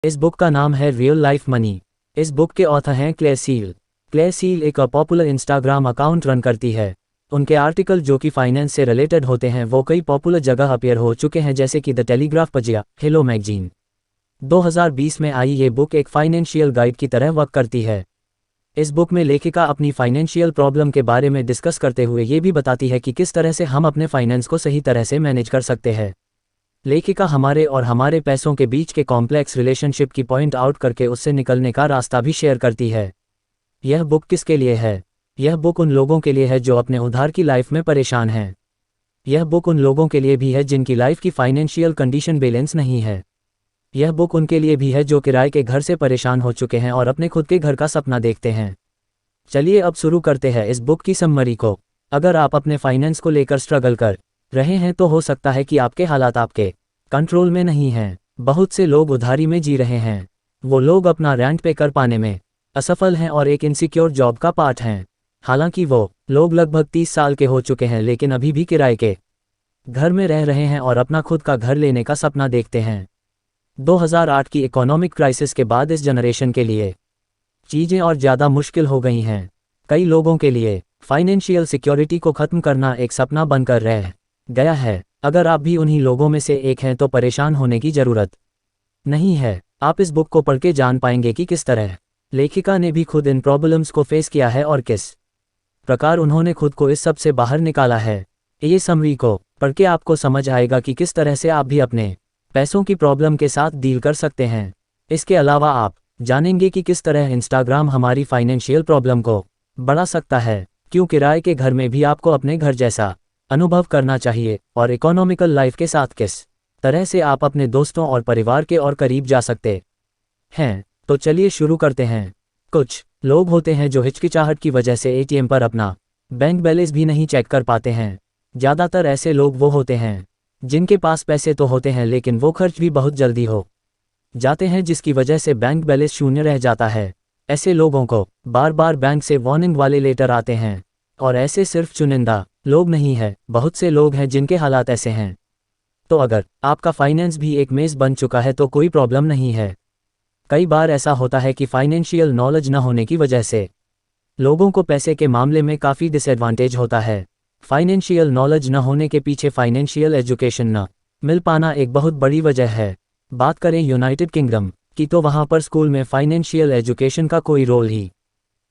इस बुक का नाम है रियल लाइफ मनी। इस बुक के ऑथर हैं क्लेयर सील। क्लेयर सील एक पॉपुलर इंस्टाग्राम अकाउंट रन करती है। उनके आर्टिकल जो कि फाइनेंस से रिलेटेड होते हैं वो कई पॉपुलर जगह अपीयर हो चुके हैं, जैसे कि द टेलीग्राफ पजिया, हेलो मैगजीन। 2020 में आई ये बुक एक फाइनेंशियल गाइड की तरह वर्क करती है। इस बुक में लेखिका अपनी फाइनेंशियल प्रॉब्लम के बारे में डिस्कस करते हुए ये भी बताती है कि किस तरह से हम अपने फाइनेंस को सही तरह से मैनेज कर सकते हैं। लेखिका हमारे और हमारे पैसों के बीच के कॉम्प्लेक्स रिलेशनशिप की पॉइंट आउट करके उससे निकलने का रास्ता भी शेयर करती है। यह बुक किसके लिए है? यह बुक उन लोगों के लिए है जो अपने उधार की लाइफ में परेशान हैं। यह बुक उन लोगों के लिए भी है जिनकी लाइफ की फाइनेंशियल कंडीशन बैलेंस नहीं है। यह बुक उनके लिए भी है जो किराए के घर से परेशान हो चुके हैं और अपने खुद के घर का सपना देखते हैं। चलिए अब शुरू करते हैं इस बुक की समरी को। अगर आप अपने फाइनेंस को लेकर स्ट्रगल कर रहे हैं तो हो सकता है कि आपके हालात आपके कंट्रोल में नहीं हैं। बहुत से लोग उधारी में जी रहे हैं। वो लोग अपना रेंट पे कर पाने में असफल हैं और एक इनसिक्योर जॉब का पार्ट हैं। हालांकि वो लोग लगभग 30 साल के हो चुके हैं लेकिन अभी भी किराए के घर में रह रहे हैं और अपना खुद का घर लेने का सपना देखते हैं। 2008 की इकोनॉमिक क्राइसिस के बाद इस जनरेशन के लिए चीज़ें और ज़्यादा मुश्किल हो गई हैं। कई लोगों के लिए फाइनेंशियल सिक्योरिटी को ख़त्म करना एक सपना बनकर रह गया है। अगर आप भी उन्हीं लोगों में से एक हैं तो परेशान होने की ज़रूरत नहीं है। आप इस बुक को पढ़ के जान पाएंगे कि किस तरह लेखिका ने भी खुद इन प्रॉब्लम्स को फेस किया है और किस प्रकार उन्होंने खुद को इस सब से बाहर निकाला है। ये समरी को पढ़ के आपको समझ आएगा कि किस तरह से आप भी अपने पैसों की प्रॉब्लम के साथ डील कर सकते हैं। इसके अलावा आप जानेंगे कि किस तरह इंस्टाग्राम हमारी फाइनेंशियल प्रॉब्लम को बढ़ा सकता है, क्यों किराए के घर में भी आपको अपने घर जैसा अनुभव करना चाहिए और इकोनॉमिकल लाइफ के साथ किस तरह से आप अपने दोस्तों और परिवार के और करीब जा सकते हैं। तो चलिए शुरू करते हैं। कुछ लोग होते हैं जो हिचकिचाहट की वजह से एटीएम पर अपना बैंक बैलेंस भी नहीं चेक कर पाते हैं। ज़्यादातर ऐसे लोग वो होते हैं जिनके पास पैसे तो होते हैं लेकिन वो खर्च भी बहुत जल्दी हो जाते हैं, जिसकी वजह से बैंक बैलेंस शून्य रह जाता है। ऐसे लोगों को बार बार बैंक से वार्निंग वाले लेटर आते हैं और ऐसे सिर्फ चुनिंदा लोग नहीं है, बहुत से लोग हैं जिनके हालात ऐसे हैं। तो अगर आपका फाइनेंस भी एक मेज़ बन चुका है तो कोई प्रॉब्लम नहीं है। कई बार ऐसा होता है कि फाइनेंशियल नॉलेज न होने की वजह से लोगों को पैसे के मामले में काफ़ी डिसएडवांटेज होता है। फाइनेंशियल नॉलेज न होने के पीछे फाइनेंशियल एजुकेशन न मिल पाना एक बहुत बड़ी वजह है। बात करें यूनाइटेड किंगडम की तो वहाँ पर स्कूल में फाइनेंशियल एजुकेशन का कोई रोल ही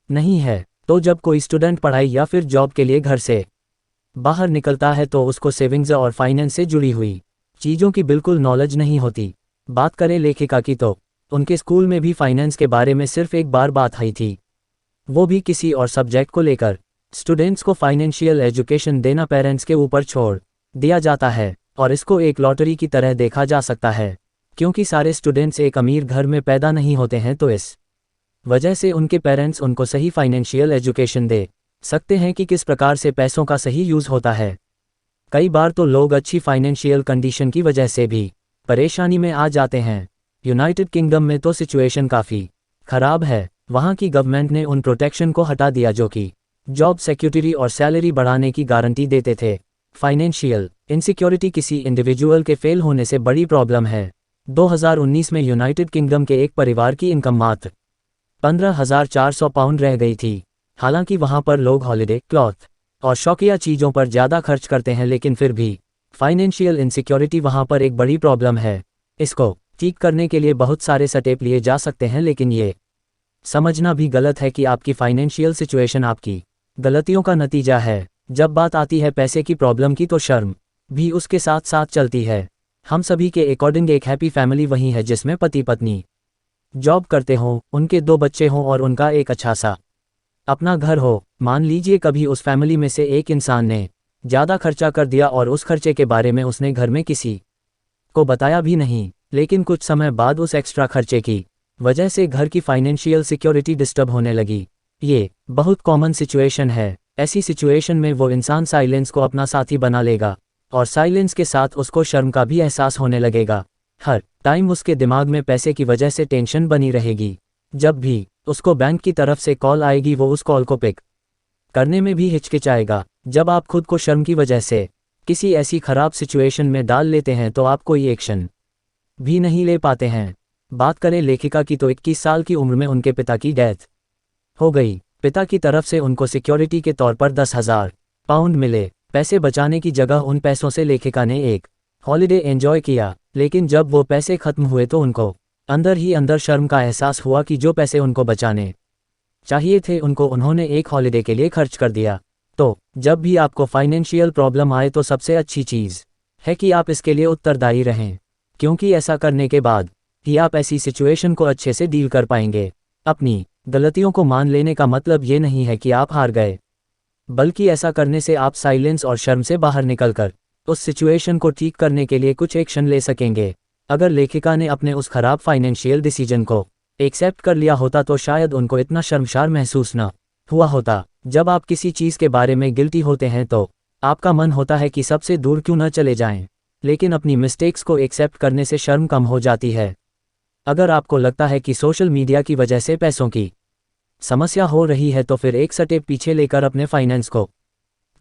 नहीं है। तो जब कोई स्टूडेंट पढ़ाई या फिर जॉब के लिए घर से बाहर निकलता है तो उसको सेविंग्स और फाइनेंस से जुड़ी हुई चीज़ों की बिल्कुल नॉलेज नहीं होती। बात करें लेखिका की तो उनके स्कूल में भी फाइनेंस के बारे में सिर्फ एक बार बात आई थी, वो भी किसी और सब्जेक्ट को लेकर। स्टूडेंट्स को फाइनेंशियल एजुकेशन देना पेरेंट्स के ऊपर छोड़ दिया जाता है और इसको एक लॉटरी की तरह देखा जा सकता है, क्योंकि सारे स्टूडेंट्स एक अमीर घर में पैदा नहीं होते हैं। तो इस वजह से उनके पेरेंट्स उनको सही फाइनेंशियल एजुकेशन दे सकते हैं कि किस प्रकार से पैसों का सही यूज़ होता है। कई बार तो लोग अच्छी फाइनेंशियल कंडीशन की वजह से भी परेशानी में आ जाते हैं। यूनाइटेड किंगडम में तो सिचुएशन काफ़ी ख़राब है। वहाँ की गवर्नमेंट ने उन प्रोटेक्शन को हटा दिया जो कि जॉब सिक्योरिटी और सैलरी बढ़ाने की गारंटी देते थे। फाइनेंशियल इनसिक्योरिटी किसी इंडिविजुअल के फेल होने से बड़ी प्रॉब्लम है। 2019 में यूनाइटेड किंगडम के एक परिवार की इनकम मात्र 15,400 पाउंड रह गई थी। हालांकि वहाँ पर लोग हॉलिडे, क्लॉथ और शौकिया चीज़ों पर ज़्यादा खर्च करते हैं, लेकिन फिर भी फाइनेंशियल इनसिक्योरिटी वहाँ पर एक बड़ी प्रॉब्लम है। इसको ठीक करने के लिए बहुत सारे स्टेप लिए जा सकते हैं, लेकिन ये समझना भी गलत है कि आपकी फाइनेंशियल सिचुएशन आपकी गलतियों का नतीजा है। जब बात आती है पैसे की प्रॉब्लम की तो शर्म भी उसके साथ साथ चलती है। हम सभी के अकॉर्डिंग एक हैप्पी फैमिली वही है जिसमें पति पत्नी जॉब करते हों, उनके 2 बच्चे हों और उनका एक अच्छा सा अपना घर हो। मान लीजिए कभी उस फैमिली में से एक इंसान ने ज़्यादा खर्चा कर दिया और उस खर्चे के बारे में उसने घर में किसी को बताया भी नहीं, लेकिन कुछ समय बाद उस एक्स्ट्रा खर्चे की वजह से घर की फाइनेंशियल सिक्योरिटी डिस्टर्ब होने लगी। ये बहुत कॉमन सिचुएशन है। ऐसी सिचुएशन में वो इंसान साइलेंस को अपना साथी बना लेगा और साइलेंस के साथ उसको शर्म का भी एहसास होने लगेगा। हर टाइम उसके दिमाग में पैसे की वजह से टेंशन बनी रहेगी। जब भी उसको बैंक की तरफ से कॉल आएगी वो उस कॉल को पिक करने में भी हिचकिचाएगा। जब आप खुद को शर्म की वजह से किसी ऐसी खराब सिचुएशन में डाल लेते हैं तो आप कोई एक्शन भी नहीं ले पाते हैं। बात करें लेखिका की तो 21 साल की उम्र में उनके पिता की डेथ हो गई। पिता की तरफ से उनको सिक्योरिटी के तौर पर 10,000 पाउंड मिले। पैसे बचाने की जगह उन पैसों से लेखिका ने एक हॉलिडे एंजॉय किया, लेकिन जब वो पैसे खत्म हुए तो उनको अंदर ही अंदर शर्म का एहसास हुआ कि जो पैसे उनको बचाने चाहिए थे उनको उन्होंने एक हॉलिडे के लिए खर्च कर दिया। तो जब भी आपको फाइनेंशियल प्रॉब्लम आए तो सबसे अच्छी चीज़ है कि आप इसके लिए उत्तरदायी रहें, क्योंकि ऐसा करने के बाद ही आप ऐसी सिचुएशन को अच्छे से डील कर पाएंगे। अपनी गलतियों को मान लेने का मतलब ये नहीं है कि आप हार गए, बल्कि ऐसा करने से आप साइलेंस और शर्म से बाहर निकलकर उस सिचुएशन को ठीक करने के लिए कुछ एक्शन ले सकेंगे। अगर लेखिका ने अपने उस खराब फाइनेंशियल डिसीजन को एक्सेप्ट कर लिया होता तो शायद उनको इतना शर्मशार महसूस न हुआ होता। जब आप किसी चीज़ के बारे में गिल्टी होते हैं तो आपका मन होता है कि सबसे दूर क्यों न चले जाएं, लेकिन अपनी मिस्टेक्स को एक्सेप्ट करने से शर्म कम हो जाती है। अगर आपको लगता है कि सोशल मीडिया की वजह से पैसों की समस्या हो रही है तो फिर एक स्टेप पीछे लेकर अपने फाइनेंस को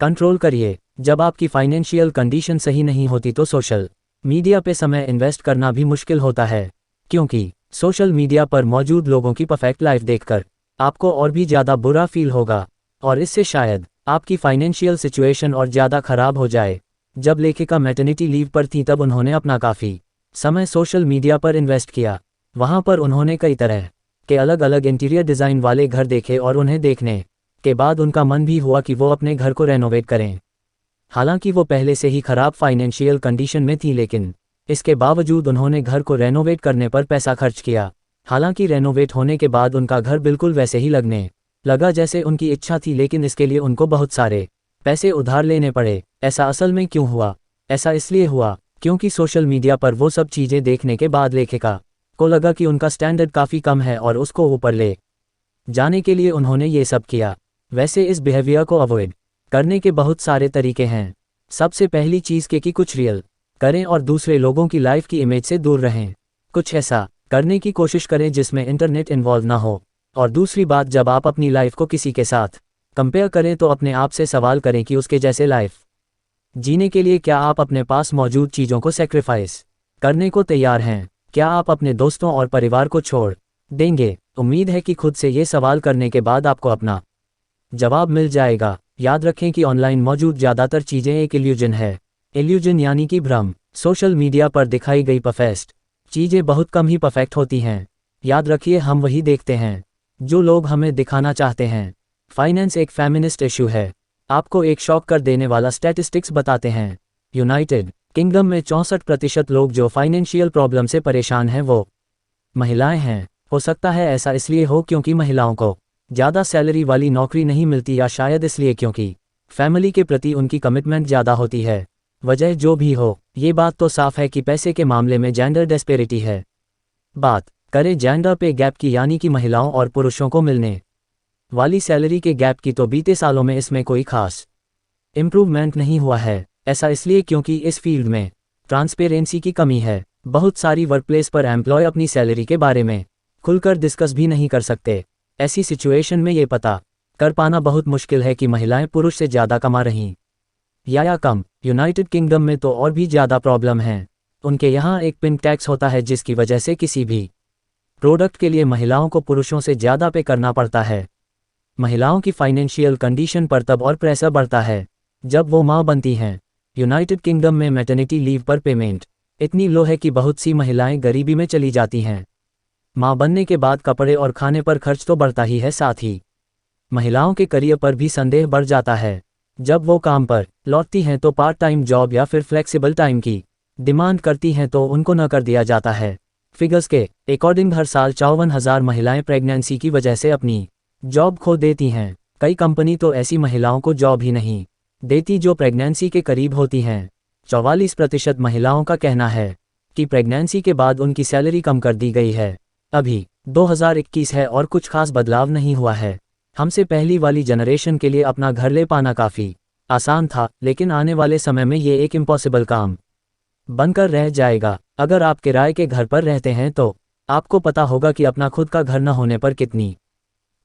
कंट्रोल करिए। जब आपकी फाइनेंशियल कंडीशन सही नहीं होती तो सोशल मीडिया पे समय इन्वेस्ट करना भी मुश्किल होता है, क्योंकि सोशल मीडिया पर मौजूद लोगों की परफेक्ट लाइफ देखकर आपको और भी ज़्यादा बुरा फील होगा और इससे शायद आपकी फाइनेंशियल सिचुएशन और ज़्यादा खराब हो जाए। जब लेखिका मैटरनिटी लीव पर थी तब उन्होंने अपना काफ़ी समय सोशल मीडिया पर इन्वेस्ट किया। वहाँ पर उन्होंने कई तरह के अलग अलग इंटीरियर डिज़ाइन वाले घर देखे और उन्हें देखने के बाद उनका मन भी हुआ कि वो अपने घर को रेनोवेट करें। हालांकि वो पहले से ही खराब फाइनेंशियल कंडीशन में थी, लेकिन इसके बावजूद उन्होंने घर को रेनोवेट करने पर पैसा खर्च किया। हालांकि रेनोवेट होने के बाद उनका घर बिल्कुल वैसे ही लगने लगा जैसे उनकी इच्छा थी, लेकिन इसके लिए उनको बहुत सारे पैसे उधार लेने पड़े। ऐसा असल में क्यों हुआ? ऐसा इसलिए हुआ क्योंकि सोशल मीडिया पर वो सब चीज़ें देखने के बाद लेखिका को लगा कि उनका स्टैंडर्ड काफ़ी कम है और उसको ऊपर ले जाने के लिए उन्होंने ये सब किया। वैसे इस बिहेवियर को अवॉइड करने के बहुत सारे तरीके हैं। सबसे पहली चीज़ कि कुछ रियल करें और दूसरे लोगों की लाइफ की इमेज से दूर रहें। कुछ ऐसा करने की कोशिश करें जिसमें इंटरनेट इन्वॉल्व ना हो। और दूसरी बात, जब आप अपनी लाइफ को किसी के साथ कंपेयर करें तो अपने आप से सवाल करें कि उसके जैसे लाइफ जीने के लिए क्या आप अपने पास मौजूद चीज़ों को सेक्रीफाइस करने को तैयार हैं? क्या आप अपने दोस्तों और परिवार को छोड़ देंगे? उम्मीद है कि खुद से ये सवाल करने के बाद आपको अपना जवाब मिल जाएगा। याद रखें कि ऑनलाइन मौजूद ज़्यादातर चीज़ें एक इल्यूजन है। इल्यूजन यानी कि भ्रम। सोशल मीडिया पर दिखाई गई परफेक्ट चीज़ें बहुत कम ही परफेक्ट होती हैं। याद रखिए, हम वही देखते हैं जो लोग हमें दिखाना चाहते हैं। फाइनेंस एक फेमिनिस्ट इशू है। आपको एक शॉक कर देने वाला स्टैटिस्टिक्स बताते हैं। यूनाइटेड किंगडम में 64% लोग जो फाइनेंशियल प्रॉब्लम से परेशान हैं वो महिलाएं हैं। हो सकता है ऐसा इसलिए हो क्योंकि महिलाओं को ज़्यादा सैलरी वाली नौकरी नहीं मिलती, या शायद इसलिए क्योंकि फैमिली के प्रति उनकी कमिटमेंट ज़्यादा होती है। वजह जो भी हो, ये बात तो साफ है कि पैसे के मामले में जेंडर डिस्पेरिटी है। बात करें जेंडर पे गैप की, यानी कि महिलाओं और पुरुषों को मिलने वाली सैलरी के गैप की, तो बीते सालों में इसमें कोई खास इम्प्रूवमेंट नहीं हुआ है। ऐसा इसलिए क्योंकि इस फील्ड में ट्रांसपेरेंसी की कमी है। बहुत सारी वर्कप्लेस पर एम्प्लॉय अपनी सैलरी के बारे में खुलकर डिस्कस भी नहीं कर सकते। ऐसी सिचुएशन में ये पता कर पाना बहुत मुश्किल है कि महिलाएं पुरुष से ज़्यादा कमा रहीं या कम। यूनाइटेड किंगडम में तो और भी ज़्यादा प्रॉब्लम है। उनके यहाँ एक पिन टैक्स होता है जिसकी वजह से किसी भी प्रोडक्ट के लिए महिलाओं को पुरुषों से ज़्यादा पे करना पड़ता है। महिलाओं की फाइनेंशियल कंडीशन पर तब और प्रेशर बढ़ता है जब वो माँ बनती हैं। यूनाइटेड किंगडम में मैटरनिटी लीव पर पेमेंट इतनी लो है कि बहुत सी महिलाएं गरीबी में चली जाती हैं। माँ बनने के बाद कपड़े और खाने पर खर्च तो बढ़ता ही है, साथ ही महिलाओं के करियर पर भी संदेह बढ़ जाता है। जब वो काम पर लौटती हैं तो पार्ट टाइम जॉब या फिर फ्लेक्सिबल टाइम की डिमांड करती हैं तो उनको न कर दिया जाता है। फिगर्स के अकॉर्डिंग हर साल 54,000 महिलाएं प्रेगनेंसी की वजह से अपनी जॉब खो देती हैं। कई कंपनी तो ऐसी महिलाओं को जॉब ही नहीं देती जो प्रेगनेंसी के करीब होती हैं। 44% महिलाओं का कहना है कि प्रेगनेंसी के बाद उनकी सैलरी कम कर दी गई है। अभी 2021 है और कुछ खास बदलाव नहीं हुआ है। हमसे पहली वाली जनरेशन के लिए अपना घर ले पाना काफ़ी आसान था, लेकिन आने वाले समय में ये एक इम्पॉसिबल काम बनकर रह जाएगा। अगर आप किराए के घर पर रहते हैं तो आपको पता होगा कि अपना खुद का घर न होने पर कितनी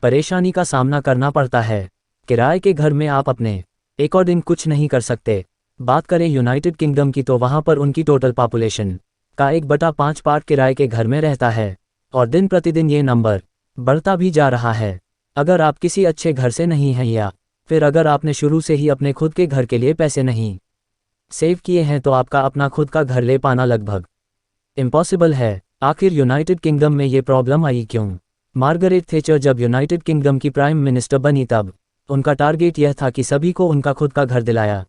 परेशानी का सामना करना पड़ता है। किराए के घर में आप अपने अकॉर्डिंग कुछ नहीं कर सकते। बात करें यूनाइटेड किंगडम की तो वहाँ पर उनकी टोटल पॉपुलेशन का 1/5 पार्ट किराए के घर में रहता है, और दिन प्रतिदिन ये नंबर बढ़ता भी जा रहा है। अगर आप किसी अच्छे घर से नहीं हैं या फिर अगर आपने शुरू से ही अपने खुद के घर के लिए पैसे नहीं सेव किए हैं तो आपका अपना खुद का घर ले पाना लगभग इम्पॉसिबल है। आखिर यूनाइटेड किंगडम में ये प्रॉब्लम आई क्यों? मार्गरेट थैचर जब यूनाइटेड किंगडम की प्राइम मिनिस्टर बनी तब उनका टारगेट यह था कि सभी को उनका खुद का घर दिलाया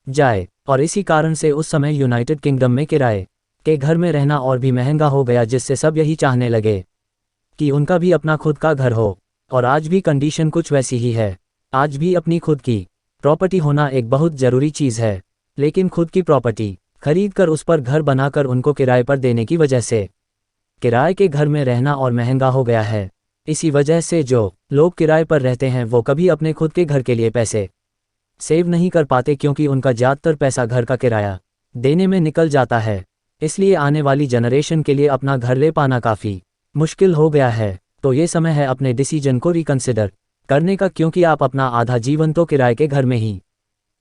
जाए, और इसी कारण से उस समय यूनाइटेड किंगडम में किराए के घर में रहना और भी महंगा हो गया, जिससे सब यही चाहने लगे कि उनका भी अपना खुद का घर हो। और आज भी कंडीशन कुछ वैसी ही है। आज भी अपनी खुद की प्रॉपर्टी होना एक बहुत ज़रूरी चीज़ है, लेकिन खुद की प्रॉपर्टी खरीद कर उस पर घर बनाकर उनको किराए पर देने की वजह से किराए के घर में रहना और महंगा हो गया है। इसी वजह से जो लोग किराए पर रहते हैं वो कभी अपने खुद के घर के लिए पैसे सेव नहीं कर पाते, क्योंकि उनका ज़्यादातर पैसा घर का किराया देने में निकल जाता है। इसलिए आने वाली जनरेशन के लिए अपना घर ले पाना काफ़ी मुश्किल हो गया है। तो ये समय है अपने डिसीजन को रिकंसिडर करने का, क्योंकि आप अपना आधा जीवन तो किराए के घर में ही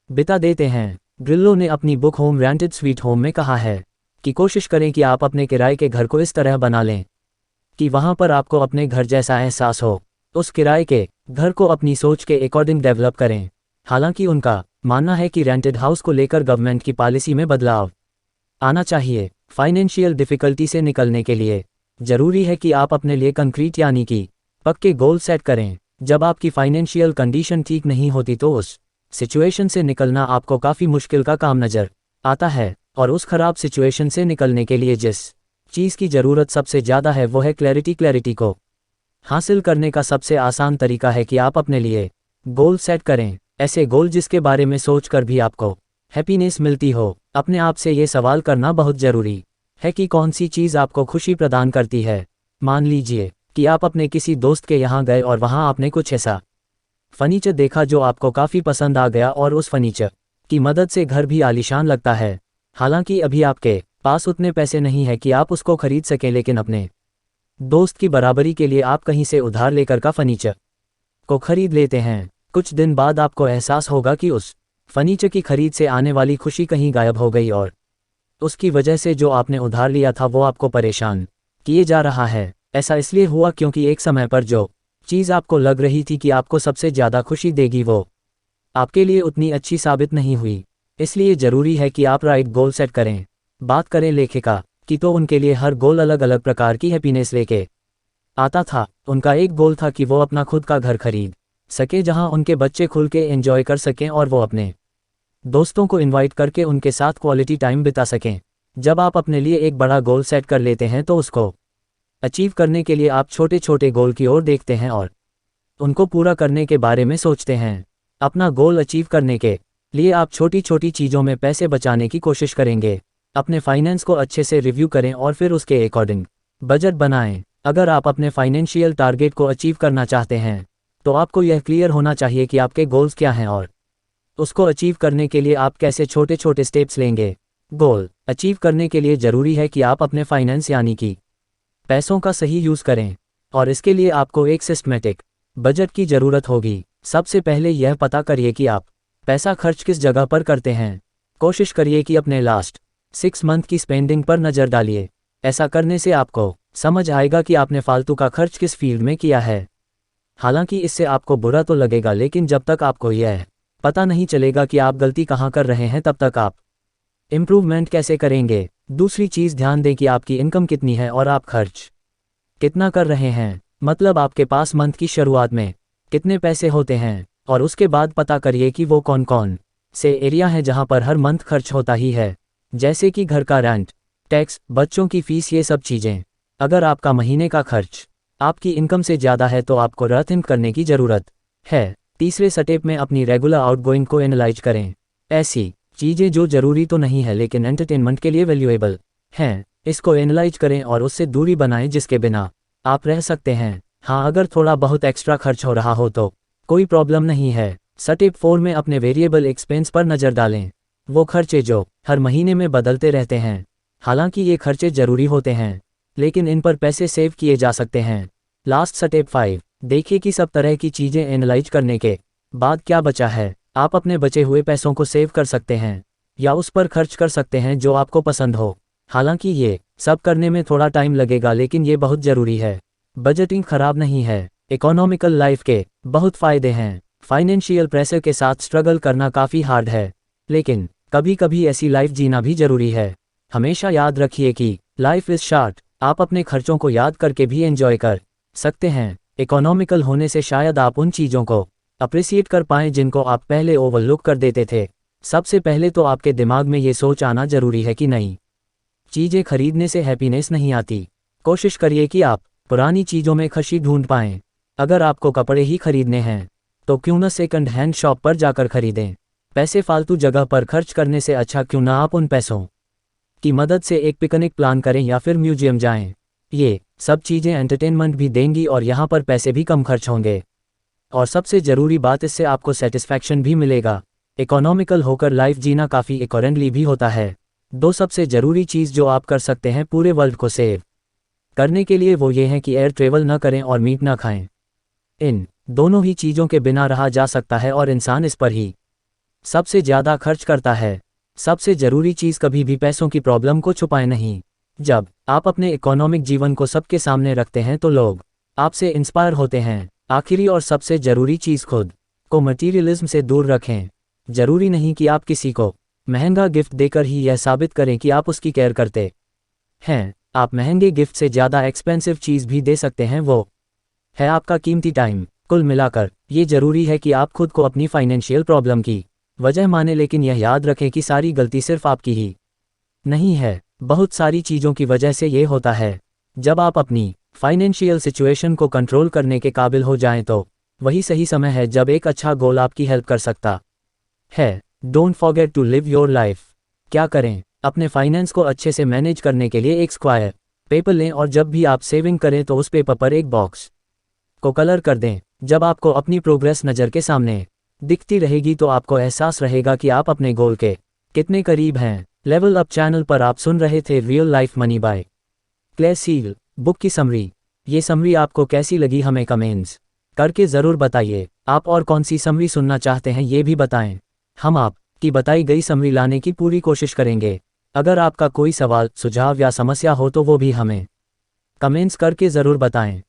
बिता देते हैं। ग्रिल्लो ने अपनी book home rented sweet home में कहा है कि कोशिश करें कि आप अपने किराए के घर को इस तरह बना लें कि वहाँ पर आपको अपने घर जैसा एहसास हो। उस किराए के घर को अपनी सोच के अकॉर्डिंग डेवलप करें। हालांकि उनका मानना है कि रेंटेड हाउस को लेकर गवर्नमेंट की पॉलिसी में बदलाव आना चाहिए। फाइनेंशियल डिफ़िकल्टी से निकलने के लिए ज़रूरी है कि आप अपने लिए कंक्रीट यानी कि पक्के गोल सेट करें। जब आपकी फाइनेंशियल कंडीशन ठीक नहीं होती तो उस सिचुएशन से निकलना आपको काफ़ी मुश्किल का काम नज़र आता है, और उस खराब सिचुएशन से निकलने के लिए जिस चीज़ की ज़रूरत सबसे ज़्यादा है वो है क्लैरिटी। क्लैरिटी को हासिल करने का सबसे आसान तरीका है कि आप अपने लिए गोल सेट करें, ऐसे गोल जिसके बारे में सोचकर भी आपको हैप्पीनेस मिलती हो। अपने आप से ये सवाल करना बहुत ज़रूरी है कि कौन सी चीज़ आपको खुशी प्रदान करती है। मान लीजिए कि आप अपने किसी दोस्त के यहाँ गए और वहाँ आपने कुछ ऐसा फर्नीचर देखा जो आपको काफ़ी पसंद आ गया, और उस फर्नीचर की मदद से घर भी आलीशान लगता है। हालांकि अभी आपके पास उतने पैसे नहीं है कि आप उसको खरीद सकें, लेकिन अपने दोस्त की बराबरी के लिए आप कहीं से उधार लेकर का फर्नीचर को खरीद लेते हैं। कुछ दिन बाद आपको एहसास होगा कि उस फर्नीचर की खरीद से आने वाली खुशी कहीं गायब हो गई, और उसकी वजह से जो आपने उधार लिया था वो आपको परेशान किए जा रहा है। ऐसा इसलिए हुआ क्योंकि एक समय पर जो चीज़ आपको लग रही थी कि आपको सबसे ज़्यादा खुशी देगी वो आपके लिए उतनी अच्छी साबित नहीं हुई। इसलिए ज़रूरी है कि आप राइट गोल सेट करें। बात करें लेखिका की तो उनके लिए हर गोल अलग अलग प्रकार की हैप्पीनेस लेके आता था। उनका एक गोल था कि वो अपना खुद का घर खरीद सके जहां उनके बच्चे खुल के एंजॉय कर सकें, और वो अपने दोस्तों को इनवाइट करके उनके साथ क्वालिटी टाइम बिता सकें। जब आप अपने लिए एक बड़ा गोल सेट कर लेते हैं तो उसको अचीव करने के लिए आप छोटे छोटे गोल की ओर देखते हैं और उनको पूरा करने के बारे में सोचते हैं। अपना गोल अचीव करने के लिए आप छोटी छोटी चीज़ों में पैसे बचाने की कोशिश करेंगे। अपने फाइनेंस को अच्छे से रिव्यू करें और फिर उसके अकॉर्डिंग बजट बनाएं। अगर आप अपने फाइनेंशियल टारगेट को अचीव करना चाहते हैं तो आपको यह क्लियर होना चाहिए कि आपके गोल्स क्या हैं और उसको अचीव करने के लिए आप कैसे छोटे छोटे स्टेप्स लेंगे। गोल अचीव करने के लिए ज़रूरी है कि आप अपने फाइनेंस यानी कि पैसों का सही यूज़ करें, और इसके लिए आपको एक सिस्टमेटिक बजट की ज़रूरत होगी। सबसे पहले यह पता करिए कि आप पैसा खर्च किस जगह पर करते हैं। कोशिश करिए कि अपने लास्ट 6 मंथ की स्पेंडिंग पर नज़र डालिए। ऐसा करने से आपको समझ आएगा कि आपने फालतू का खर्च किस फील्ड में किया है। हालांकि इससे आपको बुरा तो लगेगा, लेकिन जब तक आपको यह पता नहीं चलेगा कि आप गलती कहाँ कर रहे हैं तब तक आप इम्प्रूवमेंट कैसे करेंगे। दूसरी चीज़, ध्यान दें कि आपकी इनकम कितनी है और आप खर्च कितना कर रहे हैं। मतलब आपके पास मंथ की शुरुआत में कितने पैसे होते हैं, और उसके बाद पता करिए कि वो कौन कौन से एरिया हैं जहां पर हर मंथ खर्च होता ही है, जैसे कि घर का रेंट, टैक्स, बच्चों की फीस, ये सब चीज़ें। अगर आपका महीने का खर्च आपकी इनकम से ज़्यादा है तो आपको रीथिंक करने की ज़रूरत है। तीसरे स्टेप में अपनी रेगुलर आउटगोइंग को एनालाइज करें। ऐसी चीज़ें जो ज़रूरी तो नहीं है लेकिन एंटरटेनमेंट के लिए वैल्यूएबल हैं, इसको एनालाइज करें और उससे दूरी बनाएं जिसके बिना आप रह सकते हैं। हाँ, अगर थोड़ा बहुत एक्स्ट्रा खर्च हो रहा हो तो कोई प्रॉब्लम नहीं है। स्टेप 4 में अपने वेरिएबल एक्सपेंस पर नज़र डालें। वो खर्चे जो हर महीने में बदलते रहते हैं। हालांकि ये खर्चे ज़रूरी होते हैं, लेकिन इन पर पैसे सेव किए जा सकते हैं। लास्ट स्टेप 5, देखिए कि सब तरह की चीज़ें एनालाइज करने के बाद क्या बचा है। आप अपने बचे हुए पैसों को सेव कर सकते हैं या उस पर खर्च कर सकते हैं जो आपको पसंद हो। हालांकि ये सब करने में थोड़ा टाइम लगेगा, लेकिन ये बहुत ज़रूरी है। बजटिंग खराब नहीं है। इकोनॉमिकल लाइफ के बहुत फ़ायदे हैं। फाइनेंशियल प्रेशर के साथ स्ट्रगल करना काफ़ी हार्ड है, लेकिन कभी कभी ऐसी लाइफ जीना भी ज़रूरी है। हमेशा याद रखिए कि लाइफ इज़ शॉर्ट। आप अपने खर्चों को याद करके भी एंजॉय कर सकते हैं। इकोनॉमिकल होने से शायद आप उन चीज़ों को अप्रिसिएट कर पाएं जिनको आप पहले ओवरलुक कर देते थे। सबसे पहले तो आपके दिमाग में ये सोच आना ज़रूरी है कि नई चीज़ें खरीदने से हैप्पीनेस नहीं आती। कोशिश करिए कि आप पुरानी चीज़ों में खुशी ढूंढ पाएं। अगर आपको कपड़े ही खरीदने हैं तो क्यों न सेकंड हैंड शॉप पर जाकर खरीदें। पैसे फालतू जगह पर खर्च करने से अच्छा क्यों ना आप उन पैसों की मदद से एक पिकनिक प्लान करें या फिर म्यूजियम जाएं। ये सब चीज़ें एंटरटेनमेंट भी देंगी और यहाँ पर पैसे भी कम खर्च होंगे। और सबसे ज़रूरी बात, इससे आपको सेटिस्फैक्शन भी मिलेगा। इकोनॉमिकल होकर लाइफ जीना काफ़ी इकोरेंटली भी होता है। दो सबसे ज़रूरी चीज़ जो आप कर सकते हैं पूरे वर्ल्ड को सेव करने के लिए, वो ये है कि एयर ट्रेवल न करें और मीट न खाएं। इन दोनों ही चीज़ों के बिना रहा जा सकता है और इंसान इस पर ही सबसे ज़्यादा खर्च करता है। सबसे ज़रूरी चीज़, कभी भी पैसों की प्रॉब्लम को छुपाएं नहीं। जब आप अपने इकोनॉमिक जीवन को सबके सामने रखते हैं तो लोग आपसे इंस्पायर होते हैं। आखिरी और सबसे ज़रूरी चीज़, खुद को मटीरियलिज्म से दूर रखें। ज़रूरी नहीं कि आप किसी को महंगा गिफ्ट देकर ही यह साबित करें कि आप उसकी केयर करते हैं। आप महंगे गिफ्ट से ज़्यादा एक्सपेंसिव चीज़ भी दे सकते हैं, वो है आपका कीमती टाइम। कुल मिलाकर ये ज़रूरी है कि आप खुद को अपनी फाइनेंशियल प्रॉब्लम की वजह माने, लेकिन यह याद रखें कि सारी गलती सिर्फ आपकी ही नहीं है। बहुत सारी चीज़ों की वजह से ये होता है। जब आप अपनी फाइनेंशियल सिचुएशन को कंट्रोल करने के काबिल हो जाएं तो वही सही समय है जब एक अच्छा गोल आपकी हेल्प कर सकता है। Don't forget to live your life. क्या करें? अपने फाइनेंस को अच्छे से मैनेज करने के लिए एक स्क्वायर पेपर लें और जब भी आप सेविंग करें तो उस पेपर पर एक बॉक्स को कलर कर दें। जब आपको अपनी प्रोग्रेस नज़र के सामने दिखती रहेगी तो आपको एहसास रहेगा कि आप अपने गोल के कितने करीब हैं। लेवल अप चैनल पर आप सुन रहे थे real life money by clay seal book की समरी। ये समरी आपको कैसी लगी हमें कमेंट्स करके ज़रूर बताइए। आप और कौन सी समरी सुनना चाहते हैं ये भी बताएं। हम आपकी बताई गई समरी लाने की पूरी कोशिश करेंगे। अगर आपका कोई सवाल, सुझाव या समस्या हो तो वो भी हमें कमेंट्स करके ज़रूर बताएं।